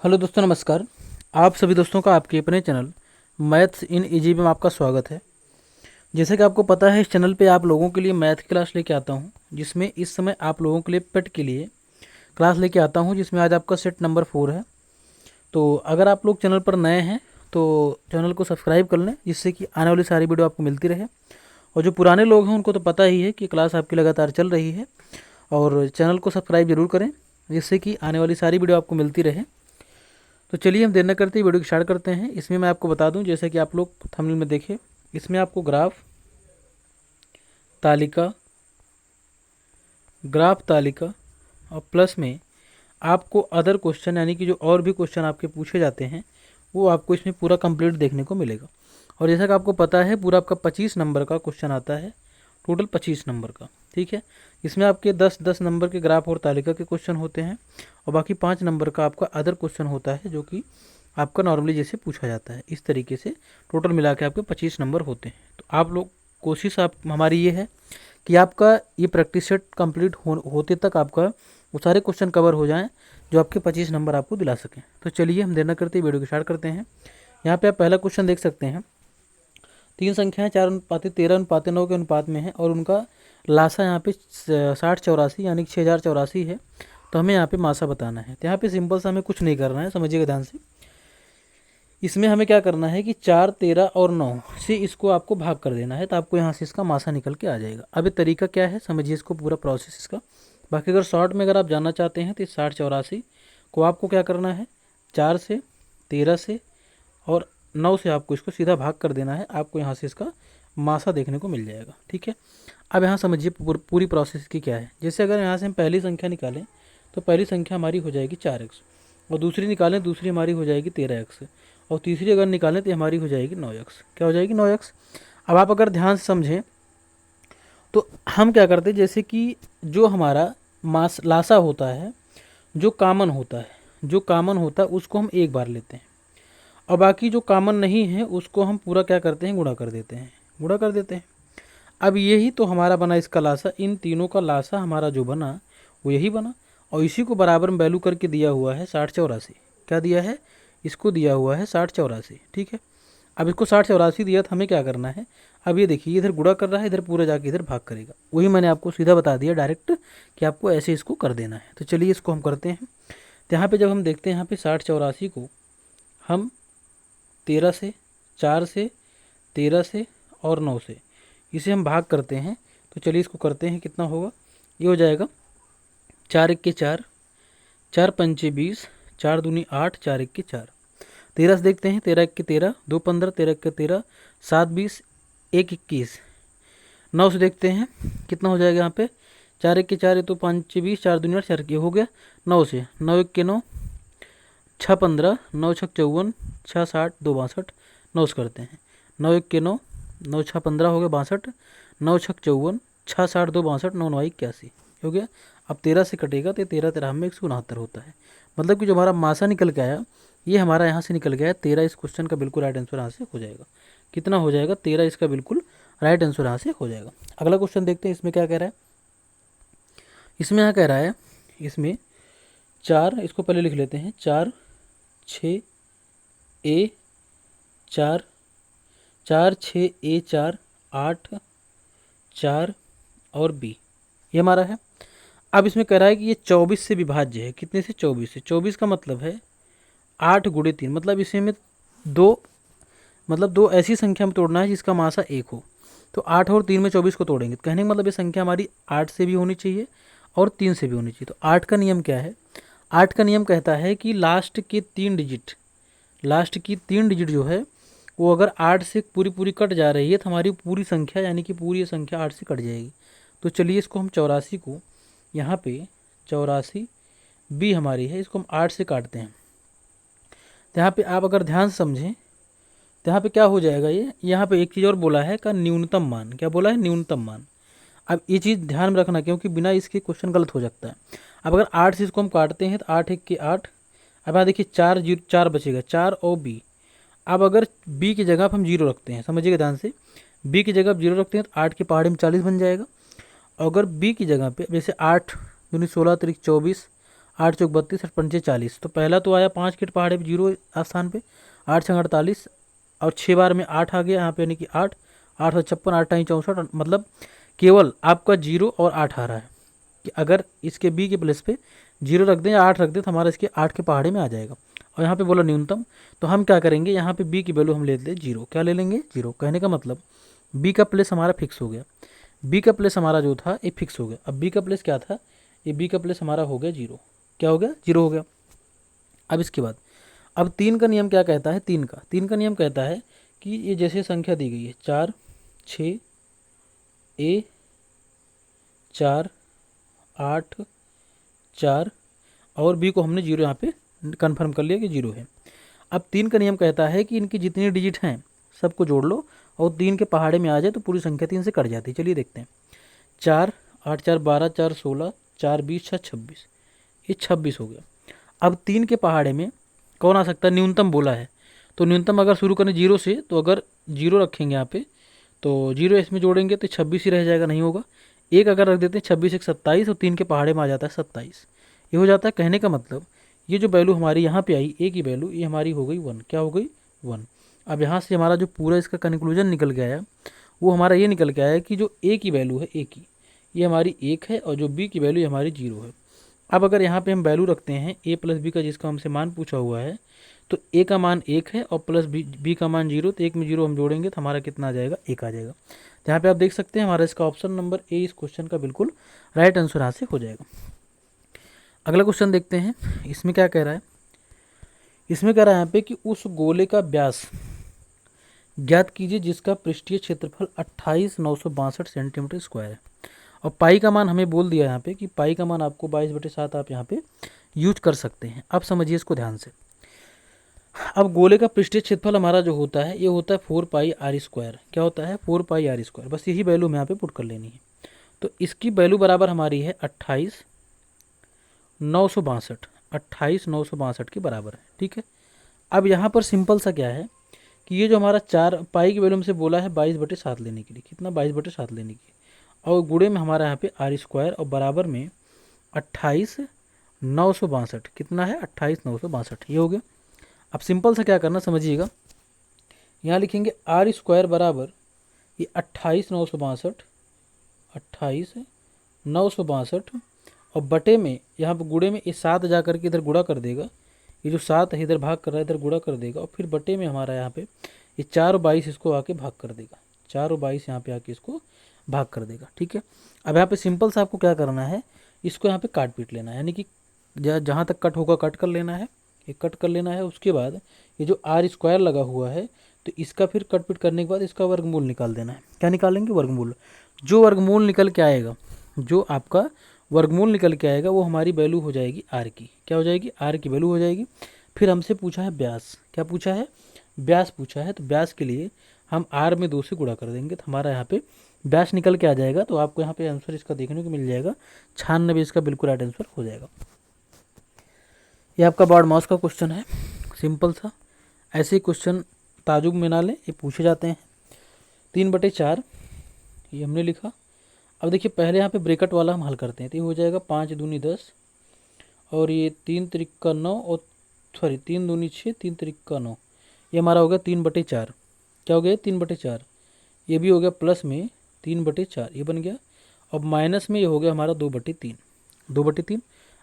Hello दोस्तों, नमस्कार। आप सभी दोस्तों का आपके अपने चैनल मैथ्स इन इजी में आपका स्वागत है। जैसे कि आपको पता है, इस चैनल पे आप लोगों के लिए मैथ की क्लास लेके आता हूं, जिसमें इस समय आप लोगों के लिए पेट के लिए क्लास लेके आता हूं, जिसमें आज आपका सेट नंबर 4 है। तो अगर आप लोग चैनल पर नए हैं तो चैनल को सब्सक्राइब कर लें, जिससे कि आने वाली सारी वीडियो आपको मिलती रहे। और जो पुराने लोग हैं उनको तो पता ही है कि क्लास आपकी लगातार चल रही है, और चैनल को सब्सक्राइब जरूर करें, जिससे कि आने वाली सारी वीडियो आपको मिलती रहे। तो चलिए हम देर न करते ही वीडियो को स्टार्ट करते हैं। इसमें मैं आपको बता दूं, जैसे कि आप लोग थंबनेल में देखें, इसमें आपको तालिका ग्राफ तालिका और प्लस में आपको अदर क्वेश्चन, यानी कि जो और भी क्वेश्चन आपके पूछे जाते हैं वो आपको इसमें पूरा कंप्लीट देखने को मिलेगा। और जैसा कि आपको पता है, पूरा आपका 25 नंबर का क्वेश्चन आता है, टोटल 25 नंबर का। ठीक है, इसमें आपके 10-10 नंबर के ग्राफ और तालिका के क्वेश्चन होते हैं, और बाकी 5 नंबर का आपका अदर क्वेश्चन होता है, जो कि आपका नॉर्मली जैसे पूछा जाता है। इस तरीके से टोटल मिला के आपके 25 नंबर होते हैं। तो आप लोग कोशिश आप हमारी ये है कि आपका ये प्रैक्टिस सेट कंप्लीट होते तक आपका वो सारे क्वेश्चन कवर हो जाएं, जो आपके 25 नंबर आपको दिला सकें। तो चलिए हम देर न करते वीडियो को स्टार्ट करते हैं। यहाँ पे आप पहला क्वेश्चन देख सकते हैं। 3 संख्याएं 4:13:9 के अनुपात में है, और उनका लासा यहाँ पे 6084 यानी कि 6084 है। तो हमें यहाँ पे मासा बताना है। तो यहाँ पे सिंपल सा हमें कुछ नहीं करना है, समझिएगा ध्यान से। इसमें हमें क्या करना है कि 4, 13 और 9 से इसको आपको भाग कर देना है, तो आपको यहाँ से इसका मासा निकल के आ जाएगा। अब ये तरीका क्या है, समझिए इसको, पूरा प्रोसेस इसका। बाकी अगर शॉर्ट में अगर आप जानना चाहते हैं तो 6084 को आपको क्या करना है, 4 से, 13 से और 9 से आपको इसको सीधा भाग कर देना है। आपको यहाँ से इसका मासा देखने को मिल जाएगा। ठीक है, अब यहाँ समझिए पूरी प्रोसेस की क्या है। जैसे अगर यहाँ से हम पहली संख्या निकालें तो पहली संख्या हमारी हो जाएगी 4x, और दूसरी निकालें, दूसरी हमारी हो जाएगी 13x, और तीसरी अगर निकालें तो हमारी हो जाएगी 9x। क्या हो जाएगी, 9x। अब आप अगर ध्यान से समझें तो हम क्या करते हैं, जैसे कि जो हमारा लासा होता है, जो कॉमन होता है उसको हम एक बार लेते हैं, और बाकी जो कॉमन नहीं है उसको हम पूरा क्या करते हैं, गुणा कर देते हैं। अब यही तो हमारा बना इसका लासा। इन तीनों का लासा हमारा जो बना वो यही बना, और इसी को बराबर में वैल्यू करके दिया हुआ है 6084। क्या दिया है, इसको दिया हुआ है 6084। ठीक है, अब इसको 6084 दिया, तो हमें क्या करना है, अब ये देखिए इधर गुणा कर रहा है, इधर पूरा जाके इधर भाग करेगा। वही मैंने आपको सीधा बता दिया डायरेक्ट कि आपको ऐसे इसको कर देना है। तो चलिए इसको हम करते हैं। तो यहाँ पे जब हम देखते हैं, यहाँ पे 6084 को हम 13 से, 4 से, 13 से और 9 से इसे हम भाग करते हैं। तो चलिए इसको करते हैं, कितना होगा, ये हो जाएगा 4 1 के 4, 4 पंचे 20, 4 दूनी 8, 4 1 के 4। 13 से देखते हैं, 13 1 के 13, 2 15, 13 1 के 13, 7 20, 1 21। 9 से देखते हैं कितना हो जाएगा, यहाँ पे 4 1 के 4, ये तो 5 20, 4 दूनी 8, 4 के हो गया। 9 से, 9 1 के 9, 6 15, 9 6 54, 6 60, 2 62। 9 से करते हैं, 9 1 के 9, 9 6 15 हो गया 62, 9 6 54, 6 60, 2 62, 9 9 81 हो गया। अब 13 से कटेगा तो 13 13 में 169 होता है। मतलब कि जो हमारा मासा निकल के आया, ये हमारा यहाँ से निकल गया है 13। इस क्वेश्चन का बिल्कुल राइट आंसर यहाँ से हो जाएगा। कितना हो जाएगा, 13 इसका बिल्कुल राइट आंसर यहाँ से हो जाएगा। अगला क्वेश्चन देखते हैं, इसमें क्या कह रहा है। इसमें यहाँ कह रहा है, इसमें 4, इसको पहले लिख लेते हैं, 4 6 ए 4, 4 6 ए 4, 8 4 और बी, ये हमारा है। अब इसमें कह रहा है कि ये 24 से विभाज्य है। कितने से, 24 से। 24 का मतलब है 8 गुणे 3, मतलब इसे में दो ऐसी संख्या में तोड़ना है जिसका मासा 1 हो। तो 8 और 3 में 24 को तोड़ेंगे, तो कहने का मतलब ये संख्या हमारी 8 से भी होनी चाहिए और 3 से भी होनी चाहिए। तो 8 का नियम क्या है, 8 का नियम कहता है कि लास्ट की 3 डिजिट जो है वो अगर 8 से पूरी पूरी कट जा रही है, तो हमारी पूरी संख्या, यानी कि पूरी संख्या 8 से कट जाएगी। तो चलिए इसको हम 84 को, यहाँ पे 84 बी हमारी है, इसको हम 8 से काटते हैं। तो यहाँ पे आप अगर ध्यान से समझें तो यहाँ पे क्या हो जाएगा, ये यहाँ पे एक चीज़ और बोला है का न्यूनतम मान। क्या बोला है, न्यूनतम मान। अब ये चीज़ ध्यान में रखना, क्योंकि बिना इसके क्वेश्चन गलत हो जाता है। अब अगर 8 से इसको हम काटते हैं तो 8 1 के 8। अब यहाँ देखिए 4 बचेगा, 4 और बी। अब अगर बी की जगह हम 0 रखते हैं, समझिएगा ध्यान से, बी की जगह 0 रखते हैं तो 8 के पहाड़ी में 40 बन जाएगा। अगर बी की जगह पे जैसे 8 दूनी 16 3 24, 8 चौक 32, 8 पंचे 40। तो पहला तो आया 5 के पहाड़े पे 0 स्थान पे, 8 छंग 48 और 6 बार में 8 आ गया यहाँ पे, यानी कि 8, 8 और 56, 8 टाइम 64, मतलब केवल आपका 0 और 8 आ रहा है कि अगर इसके बी के प्लेस पे 0 रख दें या 8 रख दें तो हमारा इसके 8 के पहाड़े में आ जाएगा। और यहाँ पे बोला न्यूनतम, तो हम क्या करेंगे, यहाँ पे बी की वैल्यू हम ले लेते 0। क्या ले लेंगे, 0। कहने का मतलब बी का प्लेस हमारा फिक्स हो गया, बी का प्लेस हमारा जो था ये फिक्स हो गया। अब बी का प्लेस क्या था, ये बी का प्लेस हमारा हो गया 0। क्या हो गया, 0 हो गया। अब इसके बाद अब 3 का नियम क्या कहता है, 3 का नियम कहता है कि ये जैसे संख्या दी गई है 4, 6, ए 4, 8, 4 और बी को हमने 0 यहाँ पे कन्फर्म कर लिया कि 0 है। अब 3 का नियम कहता है कि इनकी जितनी डिजिट हैं सबको जोड़ लो और 3 के पहाड़े में आ जाए तो पूरी संख्या 3 से कट जाती है। चलिए देखते हैं, 4, 8 4 12, 4 16, 4 20, 6 26, ये 26 हो गया। अब 3 के पहाड़े में कौन आ सकता है, न्यूनतम बोला है, तो न्यूनतम अगर शुरू करें 0 से, तो अगर 0 रखेंगे यहाँ पे तो 0 इसमें जोड़ेंगे तो 26 ही रह जाएगा, नहीं होगा। एक अगर रख देते हैं 26 1 27 और 3 के पहाड़े में आ जाता है 27, ये हो जाता है। कहने का मतलब ये जो वैल्यू हमारी यहाँ पे आई ए की वैल्यू, ये हमारी हो गई 1। क्या हो गई, 1। अब यहाँ से हमारा जो पूरा इसका कंक्लूजन निकल के आया वो हमारा ये निकल के आया कि जो ए की वैल्यू है, ए की ये हमारी 1 है और जो बी की वैल्यू हमारी 0 है। अब अगर यहाँ पे हम वैल्यू रखते हैं ए प्लस बी का, जिसका हमसे मान पूछा हुआ है, तो ए का मान 1 है और प्लस बी का मान 0, तो 1 में 0 हम जोड़ेंगे तो हमारा कितना आ जाएगा, 1 आ जाएगा। तो यहाँ पे आप देख सकते हैं हमारा इसका ऑप्शन नंबर ए इस क्वेश्चन का बिल्कुल राइट आंसर यहाँ से हो जाएगा। अगला क्वेश्चन देखते हैं, इसमें क्या कह रहा है, इसमें कह रहा है यहाँ पे कि उस गोले का व्यास ज्ञात कीजिए जिसका पृष्ठीय क्षेत्रफल 28,962 सेंटीमीटर स्क्वायर है। और पाई का मान हमें बोल दिया यहाँ पे कि पाई का मान आपको 22/7 आप यहाँ पे यूज कर सकते हैं। अब समझिए इसको ध्यान से। अब गोले का पृष्ठीय क्षेत्रफल हमारा जो होता है ये होता है 4 पाई आर स्क्वायर। क्या होता है, 4 पाई आर स्क्वायर। बस यही वैल्यू हमें यहाँ पे पुट कर लेनी है। तो इसकी वैल्यू बराबर हमारी है 28,962, 28,962 के बराबर है। ठीक है। अब यहाँ पर सिंपल सा क्या है कि ये जो हमारा 4 पाई की वैल्यू हमसे बोला है 22/7 लेने के लिए, कितना 22/7 लेने की, और गुणे में हमारा यहाँ पे आर स्क्वायर और बराबर में 28,962, कितना है 28,962, ये हो गया। अब सिंपल सा क्या करना समझिएगा, यहाँ लिखेंगे आर स्क्वायर बराबर ये 28,962, 28,962 और बटे में यहाँ पर गुणे में ये 7 जा करके इधर गुणा कर देगा, ये जो 7 है इधर भाग कर रहा है इधर गुणा कर देगा, और फिर बटे में हमारा यहाँ पे ये 4 और 22 इसको आके भाग कर देगा, 4 और 22 यहाँ पे आके इसको भाग कर देगा। ठीक है। अब यहाँ पे सिंपल सा आपको क्या करना है, इसको यहाँ पे काट पीट लेना है, यानी कि जहाँ तक कट होगा कट कर लेना है, ये कट कर लेना है। उसके बाद ये जो आर स्क्वायर लगा हुआ है तो इसका फिर कट पीट करने के बाद इसका वर्गमूल निकाल देना है। क्या निकालेंगे, वर्गमूल। जो वर्गमूल निकल के आएगा, जो आपका वर्गमूल निकल के आएगा वो हमारी वैल्यू हो जाएगी आर की। क्या हो जाएगी, आर की वैल्यू हो जाएगी। फिर हमसे पूछा है व्यास, क्या पूछा है, व्यास पूछा है। तो व्यास के लिए हम आर में 2 से गुणा कर देंगे तो हमारा यहाँ पे व्यास निकल के आ जाएगा। तो आपको यहाँ पे आंसर इसका देखने को मिल जाएगा 96, इसका बिल्कुल राइट आंसर हो जाएगा। ये आपका बोर्ड मास का क्वेश्चन है, सिंपल सा। ऐसे क्वेश्चन ताजुब में ना लें, ये पूछे जाते हैं। 3/4 ये हमने लिखा। अब देखिए पहले यहाँ पे ब्रैकेट वाला हम हल करते हैं, तो ये हो जाएगा 5 दूनी 10 और ये 3 त्रिका 9 और 3 दूनी 6, 3 त्रिका 9, ये हमारा हो गया 3/4। क्या हो गया, 3/4। ये भी हो गया प्लस में 3/4, ये बन गया। अब माइनस में ये हो गया हमारा 2/3, 2/3।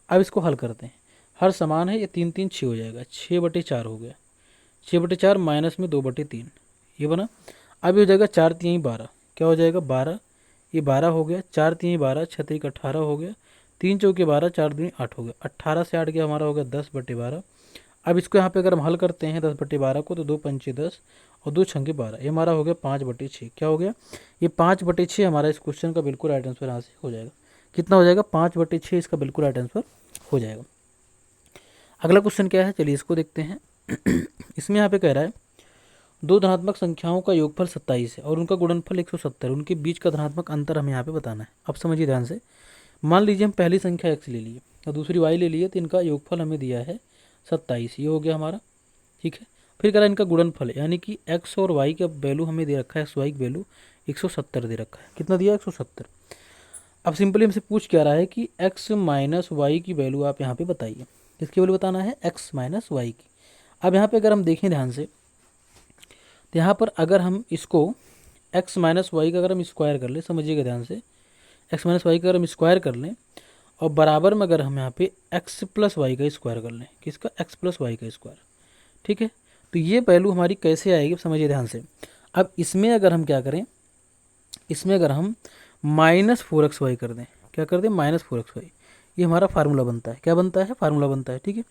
अब इसको हल करते हैं, हर समान है, ये 3 3 6 हो जाएगा, 6/4 हो गया। 6/4 माइनस में 2/3, ये बना। अब ये हो जाएगा 4 3 12, क्या हो जाएगा 12, ये 12 हो गया। 4 3 12, 6 3 18 हो गया। 3 चौके 12, 4 दूनी 8 हो गया। 18 से 8 गया हमारा हो गया 10/12। अब इसको यहाँ पे अगर हम हल करते हैं 10/12 को, तो 2 पंचे 10 और 2 छंगे 12, ये हमारा हो गया 5/6। क्या हो गया, ये 5/6 हमारा इस क्वेश्चन का बिल्कुल राइट आंसर यहाँ से हो जाएगा। कितना हो जाएगा, 5/6 इसका बिल्कुल राइट आंसर हो जाएगा। अगला क्वेश्चन क्या है, चलिए इसको देखते हैं। इसमें यहाँ पे कह रहा है 2 धनात्मक संख्याओं का योगफल 27 है और उनका गुणनफल 170, उनके बीच का धनात्मक अंतर हमें यहाँ पे बताना है। अब समझिए ध्यान से। मान लीजिए हम पहली संख्या x ले लिए और दूसरी y ले लिए, तो इनका योगफल हमें दिया है 27, ये हो गया हमारा। ठीक है। फिर कह रहा है इनका गुणनफल, यानी कि x और y का वैल्यू हमें दे रखा है, xy की वैल्यू 170 दे रखा है। कितना दिया, 170। अब सिंपली हमसे पूछ क्या रहा है कि x माइनस वाई की वैल्यू आप यहाँ पे बताइए। किसकी वैल्यू बताना है? x माइनस वाई की। अब यहाँ पे अगर हम देखें ध्यान से, तो यहाँ पर अगर हम इसको x माइनस वाई का अगर हम स्क्वायर कर लें, समझिएगा ध्यान से, x माइनस वाई का अगर हम स्क्वायर कर लें और बराबर में अगर हम यहाँ पे x प्लस वाई का स्क्वायर कर लें, किसका? x प्लस वाई का स्क्वायर, ठीक है। तो ये वैल्यू हमारी कैसे आएगी समझिए ध्यान से। अब इसमें अगर हम क्या करें, इसमें अगर हम माइनस 4xy कर दें, क्या कर दें? माइनस 4xy, ये हमारा फार्मूला बनता है। क्या बनता है? फार्मूला बनता है, ठीक है।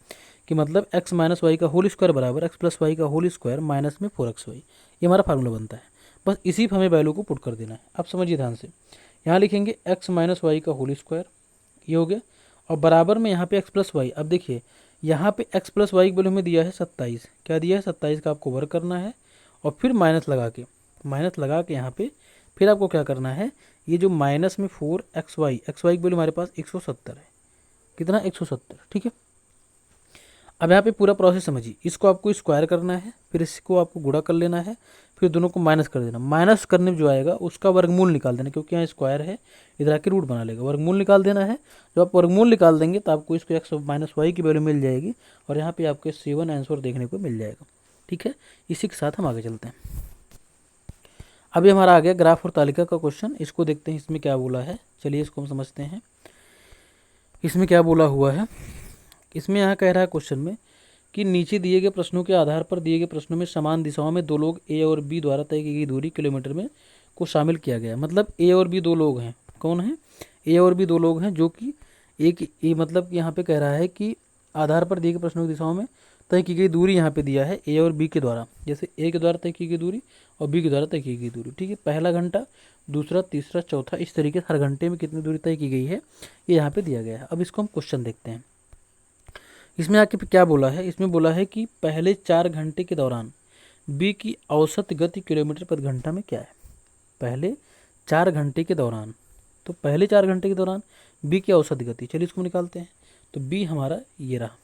कि मतलब x माइनस वाई का होल स्क्वायर बराबर x प्लस वाई का होल स्क्वायर माइनस में 4xy, ये हमारा फार्मूला बनता है। बस इसी पर हमें वैल्यू को पुट कर देना है। अब समझिए ध्यान से, यहाँ लिखेंगे x माइनस वाई का होल स्क्वायर, ये हो गया, और बराबर में यहाँ पे x प्लस वाई। अब देखिए यहाँ पे x प्लस वाई की वैल्यू हमें दिया है 27, क्या दिया है? 27 का आपको वर्क करना है और फिर माइनस लगा के यहाँ पे फिर आपको क्या करना है, ये जो माइनस में 4xy, xy की वैल्यू हमारे पास 170 है। कितना? 170, ठीक है। अब यहाँ पे पूरा प्रोसेस समझिए, इसको आपको स्क्वायर करना है, फिर इसको आपको गुणा कर लेना है, फिर दोनों को माइनस कर देना। माइनस करने में जो आएगा उसका वर्गमूल निकाल देना, क्योंकि यहाँ स्क्वायर है, इधर आके रूट बना लेगा, वर्गमूल निकाल देना है। जब आप वर्गमूल निकाल देंगे तो आपको इसको x माइनस वाई की वैल्यू मिल जाएगी और यहाँ पे आपके 7 आंसर देखने को मिल जाएगा, ठीक है। इसी के साथ हम आगे चलते हैं। अभी हमारा आ गया ग्राफ और तालिका का क्वेश्चन, इसको देखते हैं इसमें क्या बोला है। चलिए इसको हम समझते हैं, इसमें क्या बोला हुआ है। इसमें यहाँ कह रहा है क्वेश्चन में कि नीचे दिए गए प्रश्नों के आधार पर दिए गए प्रश्नों में समान दिशाओं में दो लोग ए और बी द्वारा तय की गई दूरी किलोमीटर में को शामिल किया गया है। मतलब ए और बी दो लोग हैं, कौन है? ए और बी दो लोग हैं, जो कि एक ए, मतलब यहाँ पे कह रहा है कि आधार पर दिए गए प्रश्नों की दिशाओं में तय की गई दूरी यहाँ पे दिया है ए और बी के द्वारा। जैसे ए के द्वारा तय की गई दूरी और बी के द्वारा तय की गई दूरी, ठीक है। पहला घंटा, दूसरा, तीसरा, चौथा, इस तरीके से हर घंटे में कितनी दूरी तय की गई है ये यहाँ पे दिया गया है। अब इसको हम क्वेश्चन देखते हैं। इसमें आके क्या बोला है, इसमें बोला है कि पहले 4 घंटे के दौरान बी की औसत गति किलोमीटर प्रति घंटा में क्या है। पहले 4 घंटे के दौरान, तो पहले 4 घंटे के दौरान बी की औसत गति, चलिए इसको निकालते हैं। तो बी हमारा ये रहा,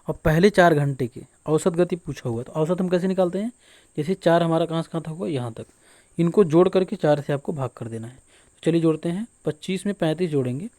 और पहले 4 घंटे के औसत गति पूछा हुआ, तो औसत हम कैसे निकालते हैं? जैसे 4 हमारा कहाँ से कहाँ तक होगा, यहाँ तक, इनको जोड़ करके 4 से आपको भाग कर देना है। तो चलिए जोड़ते हैं, 25 में 35 जोड़ेंगे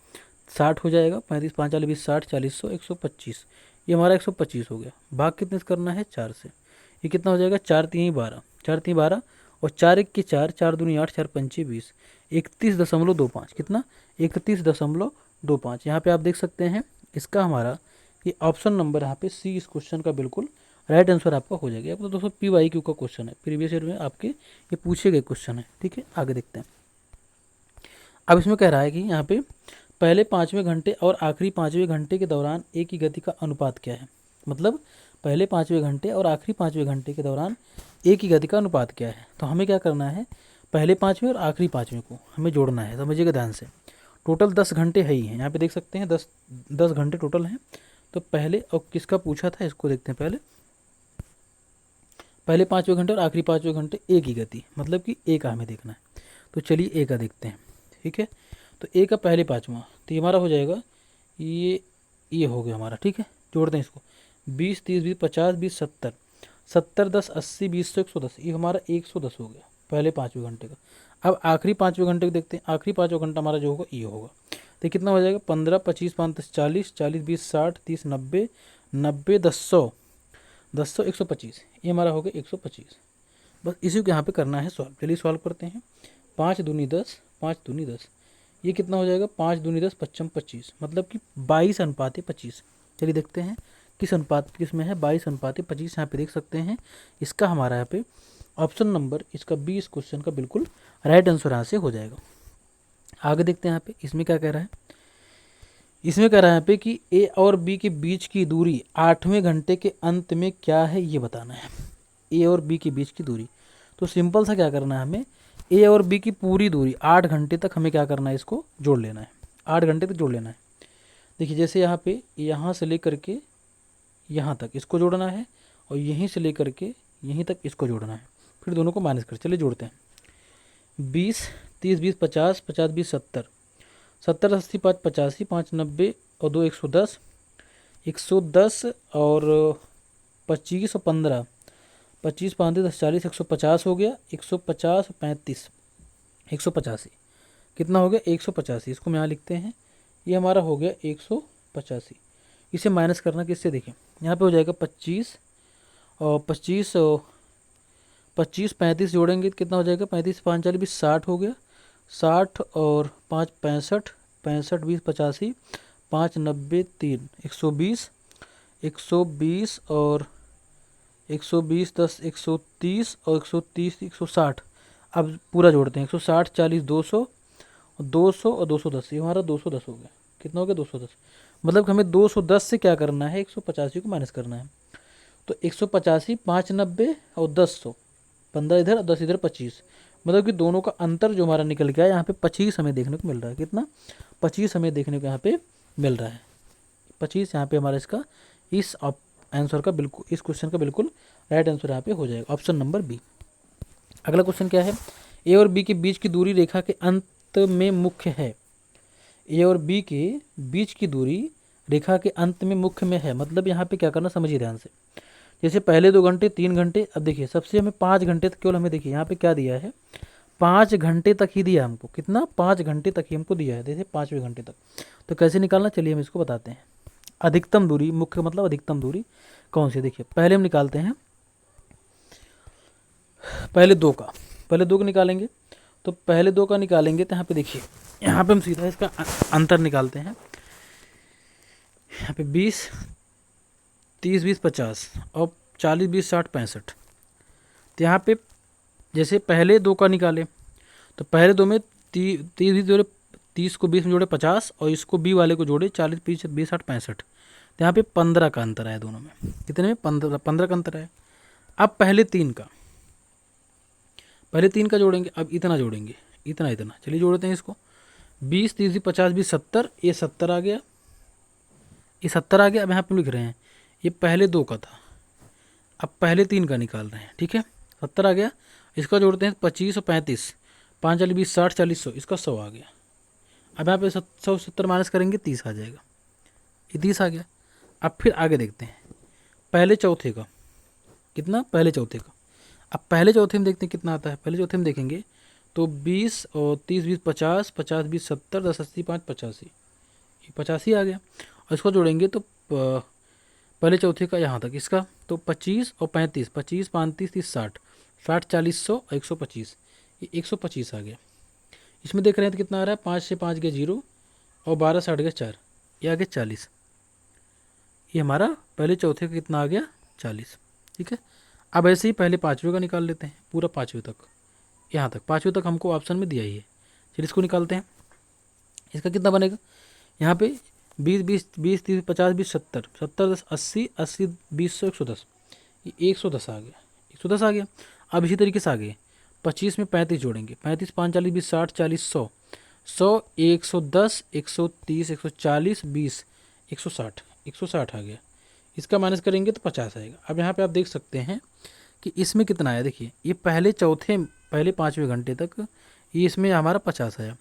60 हो जाएगा, 35 5 40 20 60 40 100 125, ये हमारा 125 हो गया। भाग कितने से करना है? 4 से। ये कितना हो जाएगा? 4 3 12, 4 3 12 और 4 1 के 4, 4 दूनी 8, 4 पंचे 20, 31.25, कितना? 31.25। यहाँ पे आप देख सकते हैं इसका हमारा ये ऑप्शन नंबर यहाँ पे सी इस क्वेश्चन का बिल्कुल राइट आंसर आपका हो जाएगा। आपको दोस्तों PYQ का क्वेश्चन है, प्रीवियस ईयर में आपके ये पूछे गए क्वेश्चन है, ठीक है। आगे देखते हैं। अब इसमें कह रहा है कि यहाँ पे पहले 5वें घंटे और आखिरी 5वें घंटे के दौरान ए की गति का अनुपात क्या है। मतलब पहले 5वें घंटे और आखिरी 5वें घंटे के दौरान ए की गति का अनुपात क्या है। तो हमें क्या करना है, पहले 5वें और आखिरी 5वें को हमें जोड़ना है। समझिएगा ध्यान से, टोटल 10 घंटे है ही हैं, यहाँ पे देख सकते हैं 10 घंटे टोटल हैं। तो पहले, और किसका पूछा था इसको देखते हैं। पहले 5वें घंटे और आखिरी 5वें घंटे ए की गति, मतलब कि ए का हमें देखना है। तो चलिए ए का देखते हैं, ठीक है। तो ए का पहले 5वां, तो ये हमारा हो जाएगा, ये हो गया हमारा, ठीक है। जोड़ते हैं इसको, 20 30 20 50 20 70, 70 10 80 20 100 110, ये हमारा 110 हो गया पहले 5वें घंटे का। अब आखिरी 5वें घंटे को देखते हैं। आखिरी 5वां घंटा हमारा जो होगा ये होगा, तो कितना हो जाएगा? 15 25 5 10 40, 40 20 60 30 90, 90 10 100, 10 100 125, ये हमारा हो गया 125। बस इसी को यहाँ पे करना है सॉल्व। चलिए सॉल्व करते हैं। 5 दूनी 10, 5 दूनी 10, ये कितना हो जाएगा? 5 दूनी 10 55 25, मतलब कि 22:25। चलिए देखते हैं किस अनुपात किस में है, 22:25। यहाँ पे देख सकते हैं इसका हमारा यहाँ पे ऑप्शन नंबर इसका बी इस क्वेश्चन का बिल्कुल राइट आंसर यहाँ से हो जाएगा। आगे देखते हैं यहाँ पे इसमें क्या कह रहा है। इसमें कह रहा है यहाँ पे कि ए और बी के बीच की दूरी 8वें घंटे के अंत में क्या है ये बताना है। ए और बी के बीच की दूरी, तो सिंपल सा क्या करना है, हमें ए और बी की पूरी दूरी 8 घंटे तक हमें क्या करना है, इसको जोड़ लेना है। 8 घंटे तक जोड़ लेना है। देखिए जैसे यहाँ पे यहाँ से लेकर के यहाँ तक इसको जोड़ना है, और यहीं से लेकर के यहीं तक इसको जोड़ना है, फिर दोनों को माइनस कर। चलिए जोड़ते हैं। 20 30 20 50, 50 20 70, 70 80 5 85, 5 90 और 2 110, 110 और 25 और 15, 25 5 10 40, 150 हो गया। 150 35 185, कितना हो गया 185, इसको हम यहाँ लिखते हैं, ये हमारा हो गया 185। इसे माइनस करना किससे, देखिए यहाँ पे हो जाएगा 25 और 25 और 25 35 जोड़ेंगे तो कितना हो जाएगा, 35 5 40 20 60 हो गया, 60 और 5 65, 65 20 85, 5 90 3 120, 120 और 120 10 130 और 130 160। अब पूरा जोड़ते हैं, 160 40 200 और 200 और 210, ये हमारा 210 हो गया। कितना हो गया 210, मतलब कि हमें 210 से क्या करना है, 185 को माइनस करना है। तो 185 5 90 और 10 100, 15 इधर और 10 इधर 25, मतलब कि दोनों का अंतर जो हमारा निकल गया यहाँ पे 25 हमें देखने को मिल रहा है। कितना 25 हमें देखने को यहाँ पे मिल रहा है। 25 यहाँ पे हमारा इसका इस आंसर का बिल्कुल, इस क्वेश्चन का बिल्कुल राइट आंसर यहाँ पे हो जाएगा, ऑप्शन नंबर बी। अगला क्वेश्चन क्या है, ए और बी के बीच की दूरी रेखा के अंत में मुख्य है। ए और बी के बीच की दूरी रेखा के अंत में मुख्य में है, मतलब यहाँ पे क्या करना समझिए ध्यान से। जैसे पहले 2 घंटे 3 घंटे, अब देखिए सबसे हमें 5 घंटे तक केवल हमें देखिए यहाँ पे क्या दिया है, 5 घंटे तक ही दिया हमको। कितना 5 घंटे तक ही हमको दिया है, देखिए 5वें घंटे तक। तो कैसे निकालना, चलिए हम इसको बताते हैं। अधिकतम दूरी, मुख्य मतलब अधिकतम दूरी कौन सी, देखिए पहले हम निकालते हैं पहले 2 का निकालेंगे। तो पहले 2 का निकालेंगे तो यहाँ पे देखिए, यहाँ पे हम सीधा इसका अंतर निकालते हैं। यहाँ पे 20 30 20 50 और 40 20 60 65। तो यहाँ पे जैसे पहले 2 का निकाले तो पहले 2 में 30 20 जोड़े, 30 को 20 में जोड़े 50 और इसको बी वाले को जोड़े 40 20 20 60 65। तो यहाँ पे 15 का अंतर है दोनों में। कितने में, 15 का अंतर है। अब पहले 3 का जोड़ेंगे, अब इतना जोड़ेंगे, इतना चलिए जोड़ते हैं इसको। 20 30 50 20 70, ये 70 आ गया, ये 70 आ गया। अब यहाँ पे लिख रहे हैं ये पहले 2 का था, अब पहले 3 का निकाल रहे हैं, ठीक है। 70 आ गया, इसका जोड़ते हैं 25 और 35, 5 40 20 60 40 100, इसका 100 आ गया। अब यहाँ पे 100 70 माइनस करेंगे 30 आ जाएगा, ये 30 आ गया। अब फिर आगे देखते हैं पहले चौथे का, कितना पहले चौथे का। अब पहले चौथे में देखते हैं कितना आता है, पहले चौथे में देखेंगे तो 20 और 30 20 50 50 20 70 10 80 5 85, ये 85 आ गया। और इसको जोड़ेंगे तो पहले चौथे का यहाँ तक इसका तो 25 और 35, 25 35 30 60 60 40 100 और 125, ये 125 आ गया। इसमें देख रहे हैं तो कितना आ रहा है, 5 से 5 गया 0 और 12 60 गया 4, ये आ गया 40। ये हमारा पहले चौथे का कितना आ गया 40, ठीक है। अब ऐसे ही पहले 5वें का निकाल लेते हैं, पूरा 5वें तक, यहाँ तक 5वें तक हमको ऑप्शन में दिया ही है। चलिए इसको निकालते हैं, इसका कितना बनेगा, यहाँ पे 20 20 20 30 50 20 70 70 10 80 80 20 100 110, ये 110 आ गया, 110 आ गया। अब इसी तरीके से आगे 25 में 35 जोड़ेंगे, 35 5 40 20 60 40 100 100 110 130 140 20 160, 160 आ गया। इसका माइनस करेंगे तो 50 आएगा। अब यहाँ पे आप देख सकते हैं कि इसमें कितना आया, देखिए ये पहले 5वें घंटे तक ये इसमें हमारा 50 आया।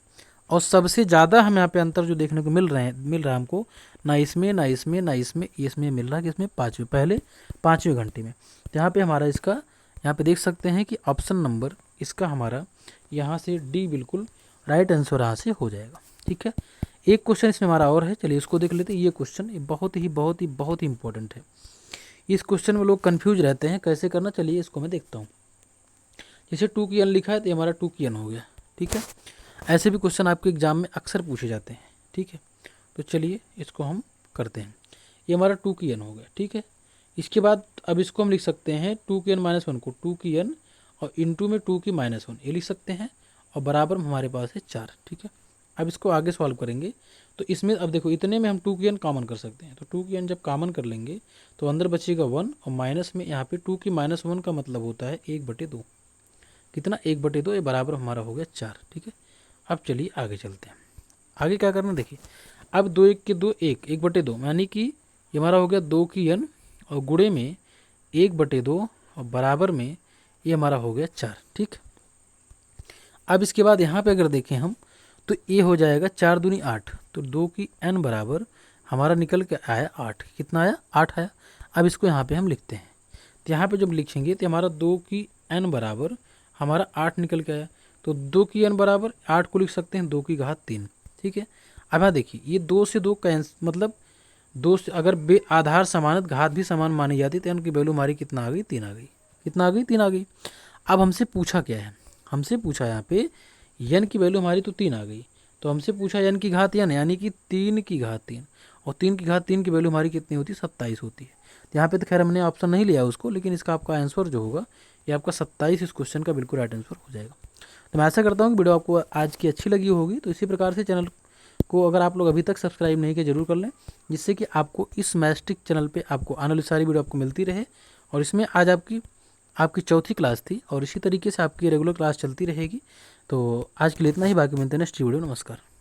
और सबसे ज़्यादा हम यहाँ पे अंतर जो देखने को मिल रहा है हमको, ना इसमें ना इसमें ना इसमें, इसमें मिल रहा है कि इसमें पहले 5वें घंटे में। तो यहाँ पे हमारा इसका, यहाँ पे देख सकते हैं कि ऑप्शन नंबर इसका हमारा यहाँ से डी बिल्कुल राइट आंसर यहाँ से हो जाएगा, ठीक है। एक क्वेश्चन इसमें हमारा और है, चलिए इसको देख लेते हैं। ये क्वेश्चन बहुत ही इंपॉर्टेंट है। इस क्वेश्चन में लोग कंफ्यूज रहते हैं कैसे करना, चलिए इसको मैं देखता हूँ। जैसे 2 की n लिखा है तो ये हमारा 2 की n हो गया, ठीक है। ऐसे भी क्वेश्चन आपके एग्जाम में अक्सर पूछे जाते हैं, ठीक है। तो चलिए इसको हम करते हैं, ये हमारा 2 की n हो गया, ठीक है। इसके बाद अब इसको हम लिख सकते हैं 2 की n माइनस 1 को 2 की n और इंटू में 2 की माइनस 1, ये लिख सकते हैं। और बराबर में हमारे पास है 4, ठीक है। अब इसको आगे सॉल्व करेंगे तो इसमें अब देखो इतने में हम 2 की n कॉमन कर सकते हैं। तो 2 की n जब कॉमन कर लेंगे तो अंदर बचेगा 1 और माइनस में यहाँ पे 2 की माइनस 1 का मतलब होता है 1/2, कितना 1/2, ये बराबर हमारा हो गया 4, ठीक है। अब चलिए आगे चलते हैं। आगे क्या करना देखिए, अब 2 1 के 2 1 1/2, यानी कि ये हमारा हो गया 2 की n और गुणे में 1/2 और बराबर में ये हमारा हो गया 4, ठीक। अब इसके बाद यहाँ पे अगर देखें हम तो ये हो जाएगा 4 दूनी 8, तो 2 की n बराबर हमारा निकल के आया 8, कितना आया 8 आया। अब इसको यहाँ पे हम लिखते हैं, तो यहाँ पे जब लिखेंगे तो हमारा 2 की n बराबर हमारा 8 निकल के आया। तो 2 की n बराबर 8 को लिख सकते हैं 2 की घात 3। ठीक है। अब यहाँ देखिए ये 2 से 2 मतलब 2 से अगर बे आधार समान है तो घात भी समान मानी जाती है, तो n की वैल्यू हमारी कितना आ गई, 3 आ गई। कितना आ गई, 3 आ गई। अब हमसे पूछा क्या है, हमसे पूछा यहाँ पे n की वैल्यू हमारी तो 3 आ गई, तो हमसे पूछा n की घात n, यानी कि 3 की घात 3, और 3 की घात 3 की वैल्यू हमारी कितनी होती है, 27 होती है। तो यहाँ पे तो खैर हमने ऑप्शन नहीं लिया उसको, लेकिन इसका आपका आंसर जो होगा ये आपका 27 इस क्वेश्चन का बिल्कुल राइट आंसर हो जाएगा। तो मैं ऐसा करता हूँ कि वीडियो आपको आज की अच्छी लगी होगी, तो इसी प्रकार से चैनल को अगर आप लोग अभी तक सब्सक्राइब नहीं किए जरूर कर लें, जिससे कि आपको इस मैस्टिक चैनल पे आपको आने वाली सारी वीडियो आपको मिलती रहे। और इसमें आज आपकी चौथी क्लास थी, और इसी तरीके से आपकी रेगुलर क्लास चलती रहेगी। तो आज के लिए इतना ही, बाकी मिलते हैं नेक्स्ट वीडियो। नमस्कार।